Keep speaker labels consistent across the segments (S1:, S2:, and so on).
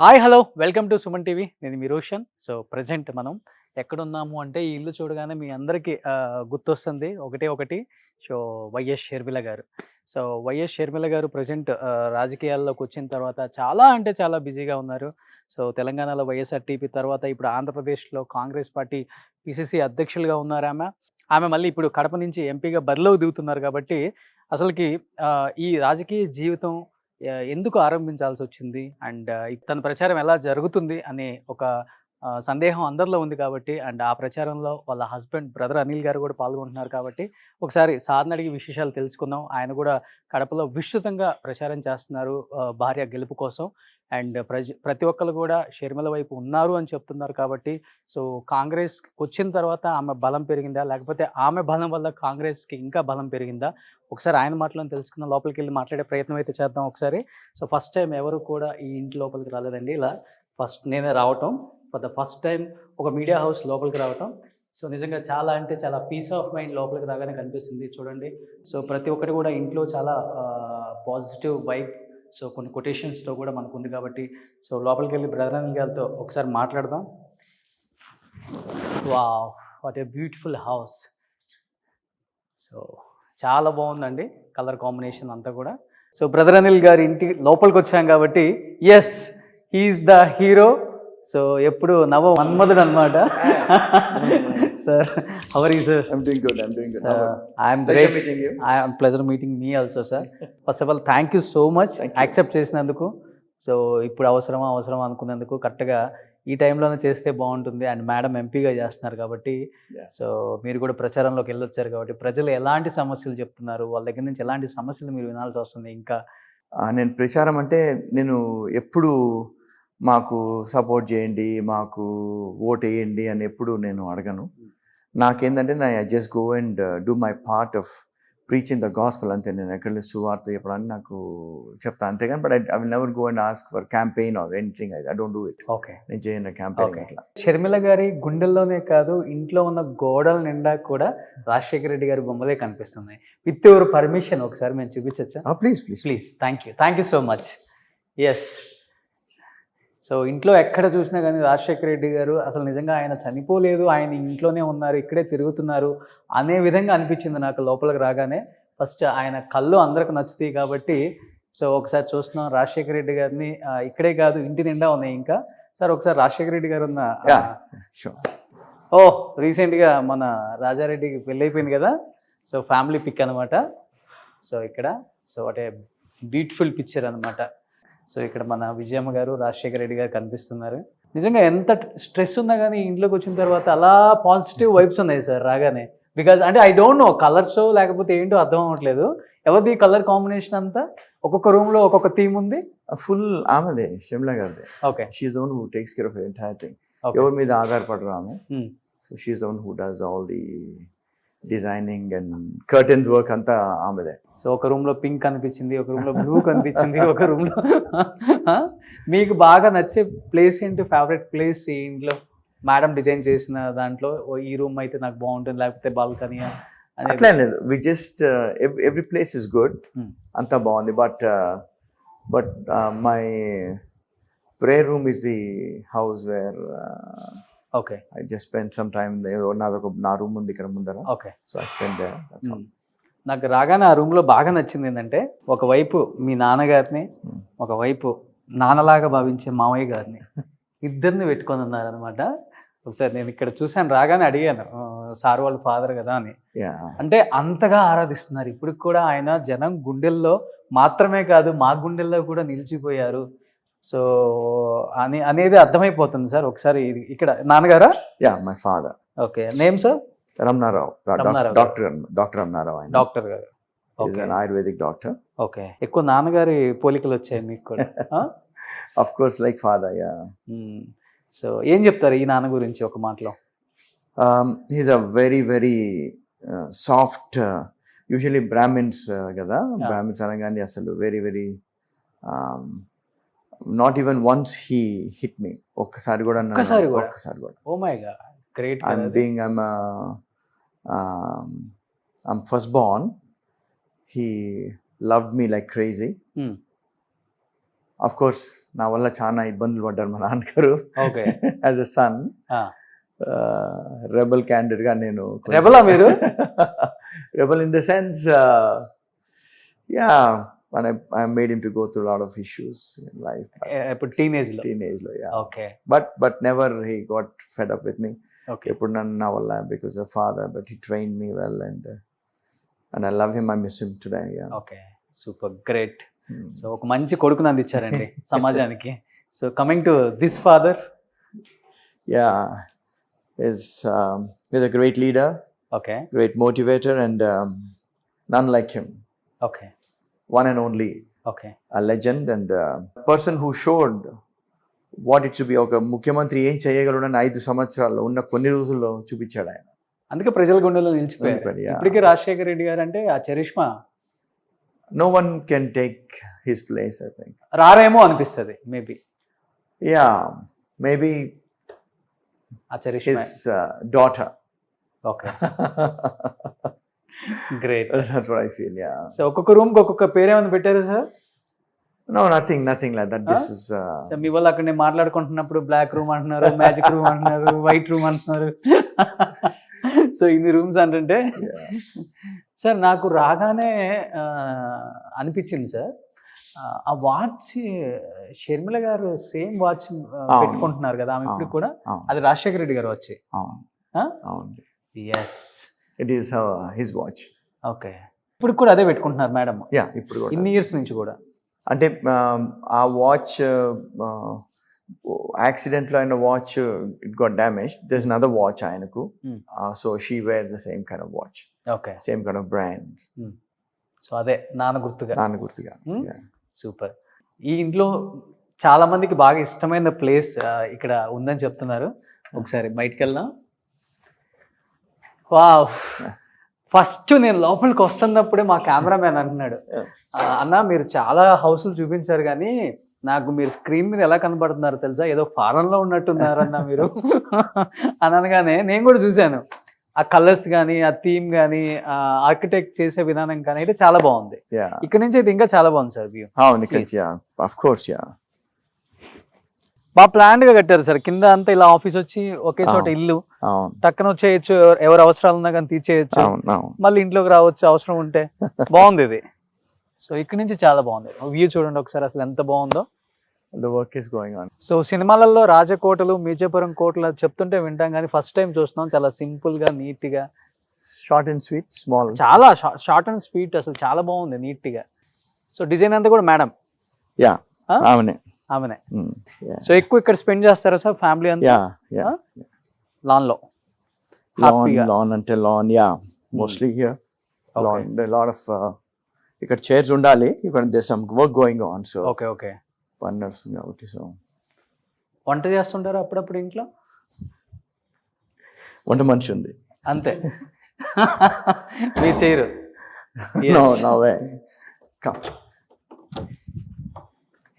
S1: Hi hello welcome to Suman TV. నేను మీ Roshan. So present మనం ఎక్కడున్నాము అంటే ఈ ఇల్లు చూడగానే మీ అందరికీ గుర్తొస్తుంది ఒకటి. సో వైఎస్ షర్మిల గారు. సో వైఎస్ షర్మిల గారు ప్రజెంట్ రాజకీయాల్లోకి వచ్చిన తర్వాత చాలా అంటే చాలా బిజీగా ఉన్నారు. సో తెలంగాణలో వైఎస్ఆర్టీపీ తర్వాత ఇప్పుడు ఆంధ్రప్రదేశ్లో కాంగ్రెస్ పార్టీ పిసిసి అధ్యక్షులుగా ఉన్నారు ఆమె. ఆమె మళ్ళీ ఇప్పుడు కడప నుంచి ఎంపీగా బరిలోకి దిగుతున్నారు కాబట్టి అసలుకి ఈ రాజకీయ జీవితం ఎందుకు ఆరంభించాల్సొచ్చింది? అండ్ తన ప్రచారం ఎలా జరుగుతుంది అనే ఒక సందేహం అందరిలో ఉంది కాబట్టి, అండ్ ఆ ప్రచారంలో వాళ్ళ హస్బెండ్ బ్రదర్ అనిల్ గారు కూడా పాల్గొంటున్నారు కాబట్టి, ఒకసారి సార్‌ని అడిగి విశేషాలు తెలుసుకుందాం. ఆయన కూడా కడపలో విస్తృతంగా ప్రచారం చేస్తున్నారు భార్య గెలుపు కోసం. అండ్ ప్రతి ఒక్కళ్ళు కూడా షర్మిల వైపు ఉన్నారు అని చెప్తున్నారు కాబట్టి, సో కాంగ్రెస్‌కొచ్చిన తర్వాత ఆమె బలం పెరిగిందా? లేకపోతే ఆమె బలం వల్ల కాంగ్రెస్‌కి ఇంకా బలం పెరిగిందా? ఒకసారి ఆయన మాటలను తెలుసుకుందాం. లోపలికెళ్ళి మాట్లాడే ప్రయత్నం అయితే చేద్దాం ఒకసారి. సో ఫస్ట్ టైం ఎవరు కూడా ఈ ఇంటి లోపలికి రాలేదండి. ఇలా ఫస్ట్ నేనే రావటం. ఫర్ ద ఫస్ట్ టైం ఒక మీడియా హౌస్ లోపలికి రావటం. సో నిజంగా చాలా అంటే చాలా పీస్ ఆఫ్ మైండ్ లోపలికి రాగానే కనిపిస్తుంది చూడండి. సో ప్రతి ఒక్కటి కూడా ఇంట్లో చాలా పాజిటివ్ వైబ్. సో కొన్ని కొటేషన్స్తో కూడా మనకు ఉంది కాబట్టి, సో లోపలికి వెళ్ళి బ్రదర్ అనిల్ గారితో ఒకసారి మాట్లాడదాం. Wow, what a beautiful house. So చాలా బాగుందండి కలర్ కాంబినేషన్ అంతా కూడా. సో బ్రదర్ అనిల్ గారి ఇంటి లోపలికి వచ్చాం కాబట్టి yes, he is the hero. So ఎప్పుడు నవ మన్మధుడు అనమాట. Sir, how are you sir?
S2: I'm doing good.
S1: I'm great. I'm pleasure meeting me also sir. First of all thank you so much accept చేసినందుకు. So ఇప్పుడు అవసరమా అనుకున్నందుకు, కరెక్ట్గా ఈ టైంలోనే చేస్తే బాగుంటుంది. అండ్ మేడం ఎంపీగా చేస్తున్నారు కాబట్టి, సో మీరు కూడా ప్రచారంలోకి వెళ్ళొచ్చారు కాబట్టి, ప్రజలు ఎలాంటి సమస్యలు చెప్తున్నారు, వాళ్ళ దగ్గర నుంచి ఎలాంటి సమస్యలు మీరు వినాల్సి వస్తుంది ఇంకా?
S2: నేను ప్రచారం అంటే నేను ఎప్పుడు మాకు సపోర్ట్ చేయండి, మాకు ఓట్ వేయండి అని ఎప్పుడు నేను అడగను. నాకేంటంటే I just go and do my part of preaching the gospel. అంతే. నేను ఎక్కడ సువార్త చెప్పడానికి నాకు చెప్తాను అంతేగాని, but I will never go and ask for campaign or anything. I don't do it.
S1: Okay,
S2: నేను చేయను క్యాంపెయిన్ అట్లా.
S1: షర్మిల గారి గుండెల్లోనే కాదు, ఇంట్లో ఉన్న గోడల నిండా కూడా రాజశేఖర రెడ్డి గారి బొమ్మలే కనిపిస్తున్నాయి. విత్ యువర్ పర్మిషన్ ఒకసారి మేము చూపించచ్చా?
S2: Please.
S1: Thank you so much. Yes. So ఇంట్లో ఎక్కడ చూసినా కానీ రాజశేఖర రెడ్డి గారు అసలు నిజంగా ఆయన చనిపోలేదు, ఆయన ఇంట్లోనే ఉన్నారు, ఇక్కడే తిరుగుతున్నారు అనే విధంగా అనిపించింది నాకు లోపలికి రాగానే. ఫస్ట్ ఆయన కళ్ళు అందరికి నచ్చుతాయి కాబట్టి, సో ఒకసారి చూస్తున్నాం రాజశేఖర రెడ్డి గారిని. ఇక్కడే కాదు, ఇంటి నిండా ఉన్నాయి ఇంకా. సార్ ఒకసారి రాజశేఖర రెడ్డి గారు ఉన్న రీసెంట్గా మన రాజారెడ్డికి పెళ్ళి అయిపోయింది కదా, సో ఫ్యామిలీ పిక్ అనమాట. సో ఇక్కడ సో అంటే బ్యూటిఫుల్ పిక్చర్ అనమాట. సో ఇక్కడ మన విజయమ్మ గారు, రాజశేఖర రెడ్డి గారు కనిపిస్తున్నారు. నిజంగా ఎంత స్ట్రెస్ ఉన్నా కానీ ఇంట్లోకి వచ్చిన తర్వాత అలా పాజిటివ్ వైబ్స్ ఉన్నాయి సార్ రాగానే. బికాజ్ అంటే ఐ డోంట్ నో కలర్స్ లేకపోతే ఏంటో అర్థం అవ్వట్లేదు. ఎవరిది కలర్ కాంబినేషన్ అంతా? ఒక్కొక్క రూమ్లో ఒక్కొక్క థీమ్ ఉంది.
S2: ఫుల్ ఆమెదే, షర్మిల గారిదే.
S1: Okay,
S2: she's the one who takes care of the entire thing. ఎవరి మీద ఆధారపడరు ఆమె. So she's the one who does all the designing and curtains work అంతా ఆమెదే.
S1: సో ఒక రూమ్లో పింక్ కనిపించింది, ఒక రూమ్లో బ్లూ కనిపించింది, ఒక రూమ్లో మీకు బాగా నచ్చే ప్లేస్ ఏంటి? ఫేవరెట్ ప్లేస్ ఈ ఇంట్లో మేడం డిజైన్ చేసిన దాంట్లో ఈ రూమ్ అయితే నాకు బాగుంటుంది, లేకపోతే బాల్కనీ
S2: అట్లా లేదు. We just every place is good, అంతా బాగుంది. But my prayer room is the house where
S1: okay
S2: I just spend some time. నా రూమ్ ఉంది ఇక్కడ ముందర.
S1: Okay,
S2: so I spend there.
S1: నాకు రాగానే ఆ రూమ్లో బాగా నచ్చింది ఏంటంటే, ఒకవైపు మీ నాన్నగారిని, ఒకవైపు నాన్నలాగా భావించే మామయ్య గారిని, ఇద్దరిని పెట్టుకొని ఉన్నారనమాట. ఒకసారి నేను ఇక్కడ చూశాను, రాగానే అడిగాను సార్ వాళ్ళ ఫాదర్ కదా అని. అంటే అంతగా ఆరాధిస్తున్నారు ఇప్పటికి కూడా ఆయన. జనం గుండెల్లో మాత్రమే కాదు, మా గుండెల్లో కూడా నిలిచిపోయారు. సో అనేది అర్థమైపోతుంది సార్. ఒకసారి ఇక్కడ నాన్నగారా?
S2: My father.
S1: Okay, name sir?
S2: Ramana Rao. Doctor Ramana Rao.
S1: Doctor గారు.
S2: Ayurvedic doctor.
S1: ఓకే, ఎక్కువ నాన్నగారి పోలికలు వచ్చాయి మీకు కూడా?
S2: Of course, like father.
S1: So ఏం చెప్తారు ఈ నాన్న గురించి ఒక మాటలో?
S2: He's a very very soft. Usually Brahmins కదా, బ్రాహ్మిన్స్ అనగానే అసలు very very not even once he hit me. ఒక్కసారి కూడా.
S1: Oh my God, great.
S2: I'm first born. He loved me like crazy. Of course, నా వల్ల చాలా ఇబ్బందులు పడ్డారు మా నాన్నగారు
S1: okay.
S2: As a son. Rebel candidate గా నేను
S1: రెబలా మీరు?
S2: Rebel in the sense yeah I made him to go through a lot of issues in life.
S1: ఇప్పుడు టీనేజ్ లో.
S2: Yeah.
S1: Okay.
S2: But never he got fed up with me.
S1: Okay.
S2: ఎప్పుడు నన్ను నా వల్ల because of father, but he trained me well and I love him. I miss him today. Yeah.
S1: Okay, super, great. So ఒక మంచి కొడుకుని అందించారండి సమాజానికి. So coming to this father.
S2: Yeah, he's a great leader,
S1: okay.
S2: great motivator, and none like him.
S1: Okay.
S2: One and only,
S1: okay.
S2: a legend and a person who showed what it should be. ఒక ముఖ్యమంత్రి ఏం చేయగలడని 5 సంవత్సరాల్లో ఉన్న కొన్ని రోజుల్లో చూపించాడు ఆయన.
S1: అందుకే ప్రజల గుండెల్లో నిలిచిపోయారు.
S2: నిలిచిపోయారు, yeah.
S1: ఇప్పటికీ రాజశేఖర రెడ్డి గారు అంటే ఆ charisma
S2: No one can take his place, I think.
S1: రారేమో అనిపిస్తుంది మేబీ.
S2: Yeah, maybe
S1: ఆ charisma.
S2: his daughter.
S1: Okay, great.
S2: That's what I feel. Yeah.
S1: So ఒక్కొక్క రూమ్ కి ఒక్కొక్క పేరు ఏమైనా పెట్టారు సార్?
S2: No, nothing like that. This is
S1: so మీ వాళ్ళు అక్కడ నేను మాట్లాడుకుంటున్నప్పుడు బ్లాక్ రూమ్ అంటున్నారు, మ్యాజిక్ రూమ్ అంటున్నారు, వైట్ రూమ్ అంటున్నారు. సో ఇన్ని రూమ్స్ అంటే
S2: yeah.
S1: సార్ నాకు రాగానే అనిపించింది సార్, ఆ వాచ్ షర్మిల గారు సేమ్ వాచ్ పెట్టుకుంటున్నారు కదా ఆమె ఇప్పుడు కూడా, అది రాజశేఖర రెడ్డి గారు వచ్చి. Yes,
S2: it is his watch.
S1: Okay. ఇప్పుడు కూడా అదే పెట్టుకుంటున్నారు మేడం?
S2: యా, ఇప్పుడు కూడా
S1: ఇన్ని ఇయర్స్ నుంచి కూడా.
S2: అంటే ఆ వాచ్ యాక్సిడెంట్లో అయిన watch it got damage. There is another watch ఆయనకు. So she wear the same kind of watch,
S1: okay,
S2: same kind of brand.
S1: So అదే నాన్న గుర్తుగా. సూపర్. ఈ ఇంట్లో చాలా మందికి బాగా ఇష్టమైన ప్లేస్ ఇక్కడ ఉందని చెప్తున్నారు. ఒకసారి బయటికి వెళ్దాం. వావ్, ఫస్ట్ నేను లోపలికి వస్తున్నప్పుడే మా కెమెరామ్యాన్ అంటున్నాడు, అన్న మీరు చాలా హౌస్లు చూపించారు కానీ నాకు మీరు స్క్రీన్ మీద ఎలా కనబడుతున్నారు తెలుసా, ఏదో ఫారెన్లో ఉన్నట్టున్నారన్న మీరు అని అనగానే నేను కూడా చూశాను. ఆ కలర్స్ కానీ, ఆ థీమ్ కానీ, ఆర్కిటెక్ట్ చేసే విధానం కానీ అయితే చాలా బాగుంది. ఇక్కడ నుంచి అయితే ఇంకా చాలా బాగుంది సార్ వ్యూ. బాగా ప్లాన్ గా కట్టారు సార్. కింద అంతా ఇలా ఆఫీస్ వచ్చి ఒకే చోట ఇల్లు, టక్కన వచ్చేయచ్చు, ఎవరు అవసరాలు ఉన్నా కానీ తీర్చేయచ్చు, మళ్ళీ ఇంట్లోకి రావచ్చు అవసరం ఉంటే. బాగుంది ఇది. సో ఇక్కడ నుంచి చాలా బాగుంది వ్యూ. చూడండి ఒకసారి అసలు ఎంత బాగుందో.
S2: The work is going on.
S1: So సినిమాలలో రాజకోటలు, మీజాపురం కోటలు చెప్తుంటే వింటాం కానీ ఫస్ట్ టైం చూస్తున్నాం. చాలా సింపుల్ గా, నీట్ గా,
S2: షార్ట్ అండ్ స్వీట్, స్మాల్,
S1: చాలా షార్ట్ అండ్ స్వీట్, అసలు చాలా బాగుంది నీట్ గా. సో డిజైన్ అంతా కూడా మేడం?
S2: యా, ఆమెనే.
S1: సో ఎక్కువ ఇక్కడ స్పెండ్ చేస్తారా సార్ ఫ్యామిలీ అంతా? లాన్ లో?
S2: లాన్ అంటే lawn, yeah, mostly here lawn. Lot of ఇక్కడ చైర్స్ ఉండాలి, ఇక్కడ there some work going on. So
S1: okay,
S2: పని నడుస్తుంది కాబట్టి. సో
S1: వంట చేస్తుంటారా అప్పుడప్పుడు ఇంట్లో?
S2: వంట మనిషి ఉంది
S1: అంతే, మీరు చేయరు?
S2: No way. Come.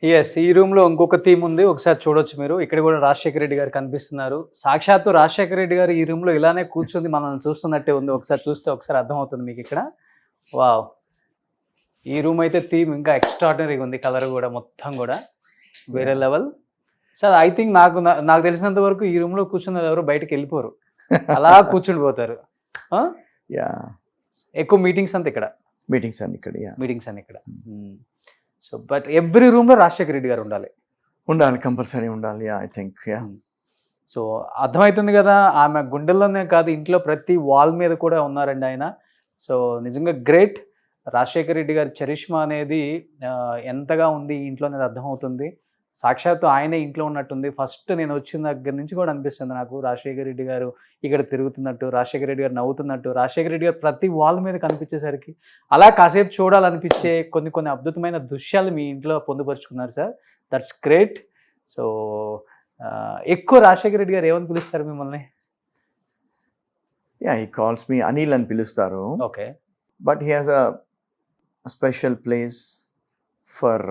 S1: ఎస్, ఈ రూమ్ లో ఇంకొక థీమ్ ఉంది, ఒకసారి చూడొచ్చు మీరు. ఇక్కడ కూడా రాజశేఖర రెడ్డి గారు కనిపిస్తున్నారు. సాక్షాత్తు రాజశేఖర రెడ్డి గారు ఈ రూమ్ లో ఇలానే కూర్చుంది మనల్ని చూస్తున్నట్టే ఉంది. ఒకసారి చూస్తే ఒకసారి అర్థమవుతుంది మీకు ఇక్కడ. వావ్, ఈ రూమ్ అయితే థీమ్ ఇంకా ఎక్స్ట్రాడినరీగా ఉంది. కలర్ కూడా మొత్తం కూడా వేరే లెవెల్. సార్ ఐ థింక్ నాకు తెలిసినంత వరకు ఈ రూమ్ లో కూర్చున్న ఎవరు బయటకు వెళ్ళిపోరు, అలా కూర్చుండిపోతారు. ఎక్కువ మీటింగ్స్ అంతా ఇక్కడ.
S2: మీటింగ్స్ అన్ని ఇక్కడ.
S1: సో బట్ ఎవ్రీ రూమ్ లో రాజశేఖర రెడ్డి గారు ఉండాలి,
S2: కంపల్సరీ ఉండాలి. I think.
S1: సో అర్థమవుతుంది కదా, ఆమె గుండెల్లోనే కాదు ఇంట్లో ప్రతి వాల్ మీద కూడా ఉన్నారండి ఆయన. సో నిజంగా గ్రేట్. రాజశేఖర రెడ్డి గారి చరిష్మా అనేది ఎంతగా ఉంది ఈ ఇంట్లో అనేది అర్థమవుతుంది. సాక్షాత్తు ఆయనే ఇంట్లో ఉన్నట్టుంది. ఫస్ట్ నేను వచ్చిన దగ్గర నుంచి కూడా అనిపిస్తుంది నాకు రాజశేఖర రెడ్డి గారు ఇక్కడ తిరుగుతున్నట్టు, రాజశేఖర రెడ్డి గారు నవ్వుతున్నట్టు, రాజశేఖర రెడ్డి గారు ప్రతి వాల్ మీద కనిపించేసరికి అలా కాసేపు చూడాలనిపించే కొన్ని అద్భుతమైన దృశ్యాలు మీ ఇంట్లో పొందుపరుచుకున్నారు సార్. That's great. సో ఎక్కువ రాజశేఖర రెడ్డి గారు ఏమని పిలుస్తారు మిమ్మల్ని?
S2: హీ కాల్స్ మీ అనిల్ అని పిలుస్తారు.
S1: Okay.
S2: But he has a special place for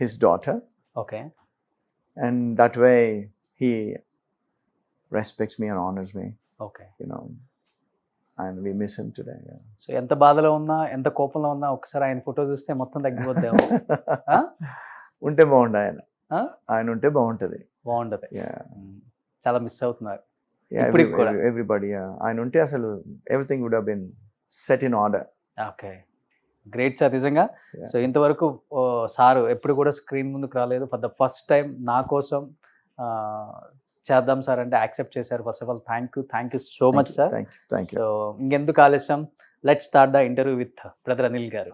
S2: his daughter.
S1: Okay.
S2: And that way he respects me and honors me.
S1: Okay.
S2: You know, and we miss him today. Yeah.
S1: So ఎంత బాధలో ఉన్నా, ఎంత కోపంలో ఉన్నా ఒకసారి ఆయన ఫోటో చూస్తే మొత్తం తగ్గిపోద్దాము.
S2: ఉంటే బాగుండు ఆయన. ఆయన ఉంటే బాగుంటుంది.
S1: బాగుంటది.
S2: యా
S1: చాలా మిస్ అవుతున్నారు ఇప్పటికి కూడా.
S2: ఎవ్రీబడి ఆయన ఉంటే అసలు everything would have been set in order.
S1: Okay, great sir నిజంగా.
S2: Yeah.
S1: సో ఇంతవరకు సార్ ఎప్పుడు కూడా స్క్రీన్ ముందుకు రాలేదు. ఫర్ ద ఫస్ట్ టైం నా కోసం చేద్దాం సార్ అంటే యాక్సెప్ట్ చేశారు. First of all thank you so much sir.
S2: Thank you.
S1: So ఇంకెందుకు ఆలస్యం, let's start the interview with brother Anil గారు.